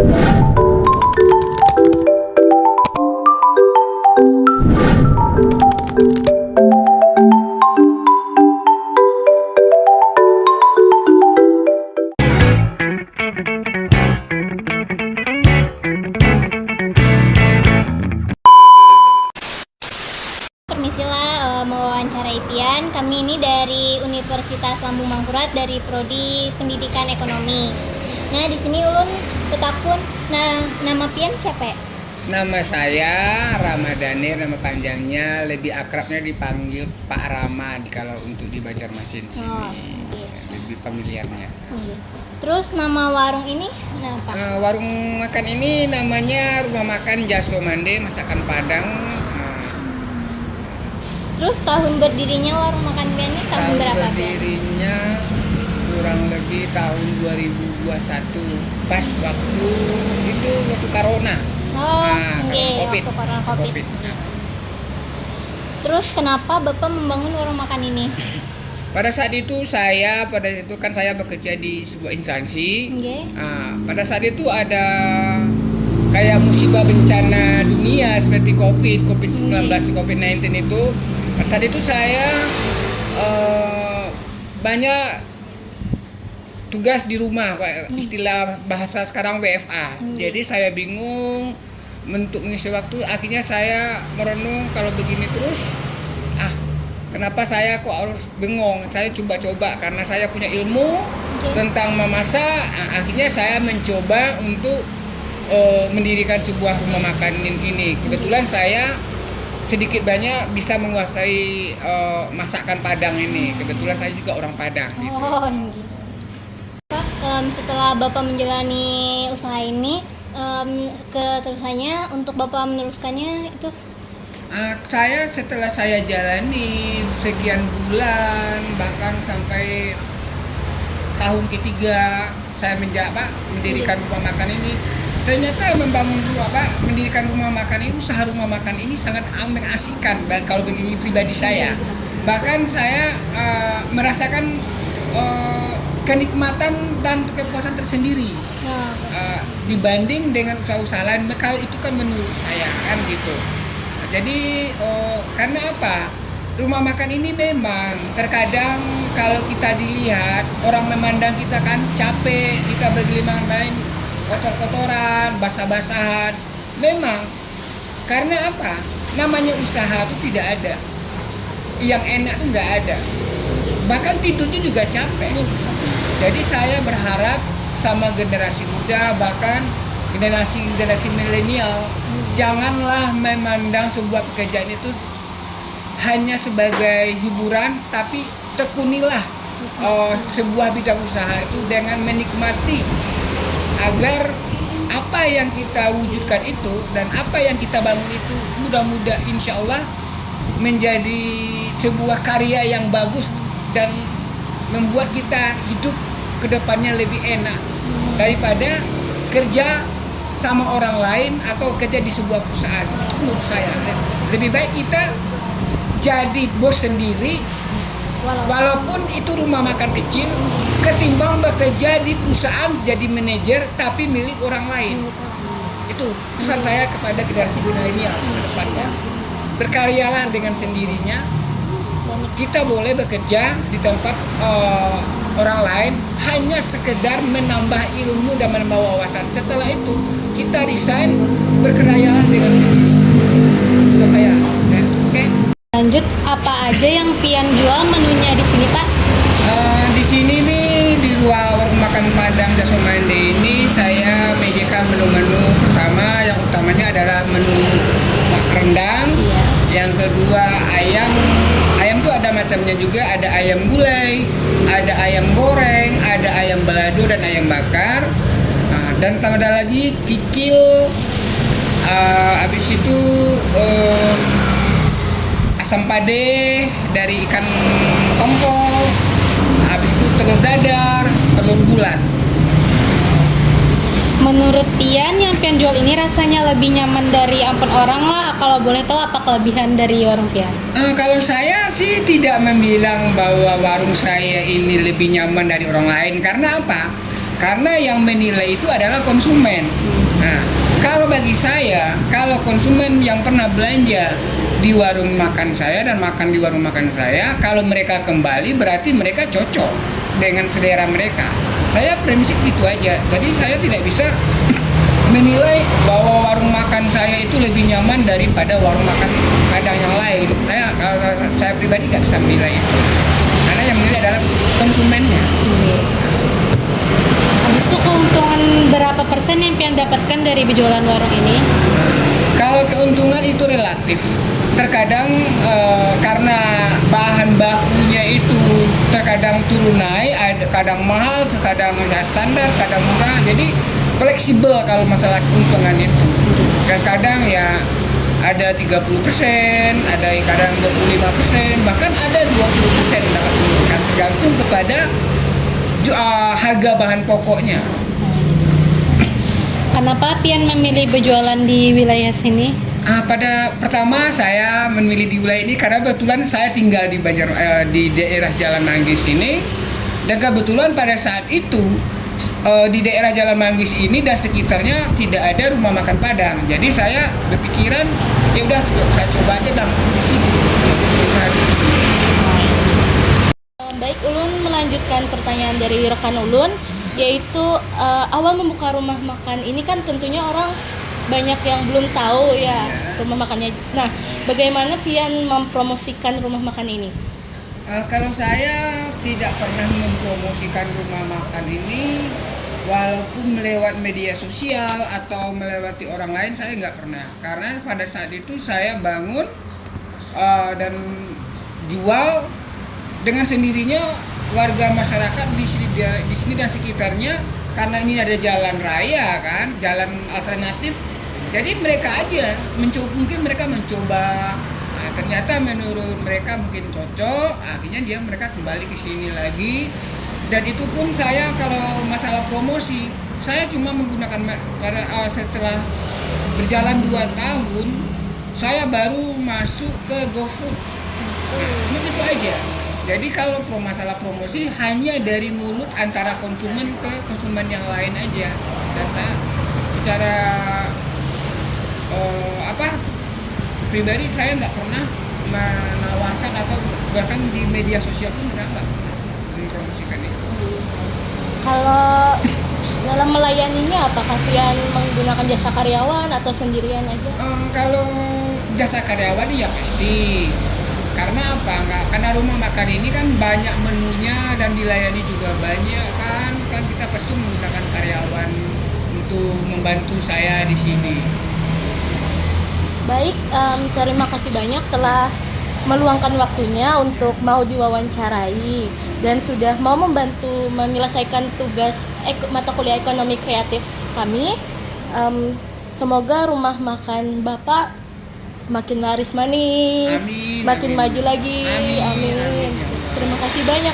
Permisilah, mau wawancara Pian. Kami ini dari Universitas Lambung Mangkurat dari Prodi Pendidikan Ekonomi. Nah, di sini ulun ketakun. Nah, nama Pian siapa ya? Nama saya Ramadhani, nama panjangnya lebih akrabnya dipanggil Pak Rama kalau untuk di Banjarmasin sini. Iya. Lebih familiarnya. Iya. Terus nama warung ini apa? Warung makan ini namanya Rumah Makan Jaso Mande Masakan Padang. Terus tahun berdirinya warung makan Pian ini tahun berapa? Berdirinya kurang lebih tahun 2021, pas waktu Corona. Waktu Corona COVID. Terus kenapa Bapak membangun warung makan ini? Pada saat itu kan saya bekerja di sebuah instansi. Pada saat itu ada kayak musibah bencana dunia seperti COVID-19, COVID-19 itu. Pada saat itu saya banyak tugas di rumah, istilah bahasa sekarang WFA. Jadi saya bingung untuk mengisi waktu. Akhirnya saya merenung, kalau begini terus, kenapa saya kok harus bengong? Saya coba-coba karena saya punya ilmu tentang memasak. Akhirnya saya mencoba untuk mendirikan sebuah rumah makan ini. Kebetulan saya sedikit banyak bisa menguasai masakan Padang ini. Kebetulan saya juga orang Padang. Gitu. Setelah Bapak menjalani usaha ini, keterusannya untuk Bapak meneruskannya itu? Setelah saya jalani sekian bulan, bahkan sampai tahun ketiga saya mendirikan rumah makan ini. Ternyata mendirikan rumah makan ini, usaha rumah makan ini sangat mengasihkan kalau begini pribadi saya. Bahkan saya merasakan kenikmatan dan kepuasan tersendiri dibanding dengan usaha-usaha lain. Kalau itu kan menurut saya kan gitu. Jadi karena apa? Rumah makan ini memang terkadang kalau kita dilihat orang memandang kita kan capek, kita bergelimang main kotor-kotoran, basah-basahan. Memang karena apa? Namanya usaha itu tidak ada yang enak tuh nggak ada. Bahkan tidurnya juga capek. Jadi saya berharap sama generasi muda, bahkan generasi milenial, janganlah memandang sebuah pekerjaan itu hanya sebagai hiburan, tapi tekunilah sebuah bidang usaha itu dengan menikmati, agar apa yang kita wujudkan itu dan apa yang kita bangun itu mudah-mudahan insya Allah menjadi sebuah karya yang bagus dan membuat kita hidup kedepannya lebih enak daripada kerja sama orang lain atau kerja di sebuah perusahaan. Itu menurut saya lebih baik kita jadi bos sendiri walaupun itu rumah makan kecil, ketimbang bekerja di perusahaan jadi manajer tapi milik orang lain. Itu pesan saya kepada generasi milenial ke depannya. Berkaryalah dengan sendirinya. Kita boleh bekerja di tempat orang lain hanya sekedar menambah ilmu dan menambah wawasan. Setelah itu kita resign, berkaryalah dengan sendiri. Pesan saya. Oke. Lanjut, apa aja yang Pian jual menunya di sini, Pak? Di sini nih di warung makan Padang Jaso Mande ini saya menyajikan menu-menu. Pertama, yang utamanya adalah menu rendang. Yang kedua ayam tuh ada macamnya juga, ada ayam gulai, ada ayam goreng, ada ayam balado dan ayam bakar. Dan tambah lagi kikil. Habis itu asam pade dari ikan tongkol. Habis itu telur dadar, telur bulat. Menurut Pian, yang Pian jual ini rasanya lebih nyaman dari ampun orang lah. Kalau boleh tahu apa kelebihan dari warung Pian? Kalau saya sih tidak membilang bahwa warung saya ini lebih nyaman dari orang lain. Karena apa? karena yang menilai itu adalah konsumen. Nah, kalau bagi saya, kalau konsumen yang pernah belanja di warung makan saya dan makan di warung makan saya, kalau mereka kembali berarti mereka cocok dengan selera mereka. Saya prinsip itu aja. Jadi saya tidak bisa menilai bahwa warung makan saya itu lebih nyaman daripada warung makan Padang yang lain. Kalau saya pribadi nggak bisa menilai itu, karena yang menilai adalah konsumennya. Habis itu keuntungan berapa persen yang pian dapatkan dari berjualan warung ini? Kalau keuntungan itu relatif. Terkadang karena bahan bakunya itu terkadang turun naik, kadang mahal, kadang standar, kadang murah. Jadi fleksibel kalau masalah keuntungan itu. Kadang ya ada 30%, ada yang kadang 25%, bahkan ada 20% dapat keuntungan, tergantung kepada harga bahan pokoknya. Kenapa pian memilih berjualan di wilayah sini? Pada pertama saya memilih di wilayah ini karena kebetulan saya tinggal di daerah Jalan Manggis ini, dan kebetulan pada saat itu di daerah Jalan Manggis ini dan sekitarnya tidak ada rumah makan Padang. Jadi saya berpikiran ya udah saya coba aja bang di sini. Baik, Ulun melanjutkan pertanyaan dari rekan Ulun, yaitu awal membuka rumah makan ini kan tentunya orang banyak yang belum tahu ya rumah makannya. Nah, bagaimana pian mempromosikan rumah makan ini? Kalau saya tidak pernah mempromosikan rumah makan ini, walaupun melewat media sosial atau melewati orang lain, saya nggak pernah. Karena pada saat itu saya bangun dan jual dengan sendirinya. Warga masyarakat di sini dan sekitarnya, karena ini ada jalan raya kan, jalan alternatif. Jadi mereka aja mungkin mereka mencoba. Nah, ternyata menurut mereka mungkin cocok, akhirnya mereka kembali ke sini lagi. Dan itu pun saya kalau masalah promosi, saya cuma menggunakan setelah berjalan 2 tahun, saya baru masuk ke GoFood. Nah, cuma itu aja. Jadi kalau masalah promosi hanya dari mulut antara konsumen ke konsumen yang lain aja. Dan saya secara pribadi saya nggak pernah menawarkan atau bahkan di media sosial pun saya nggak mempromosikan itu. Kalau dalam melayaninya apakah pian menggunakan jasa karyawan atau sendirian aja? Kalau jasa karyawan ya pasti. Karena apa? Karena rumah makan ini kan banyak menunya dan dilayani juga banyak kan kita pasti menggunakan karyawan untuk membantu saya di sini. Baik, terima kasih banyak telah meluangkan waktunya untuk mau diwawancarai dan sudah mau membantu menyelesaikan tugas mata kuliah ekonomi kreatif kami. Semoga rumah makan Bapak makin laris manis, Amin, makin amin. maju lagi. Amin. Amin. Terima kasih banyak.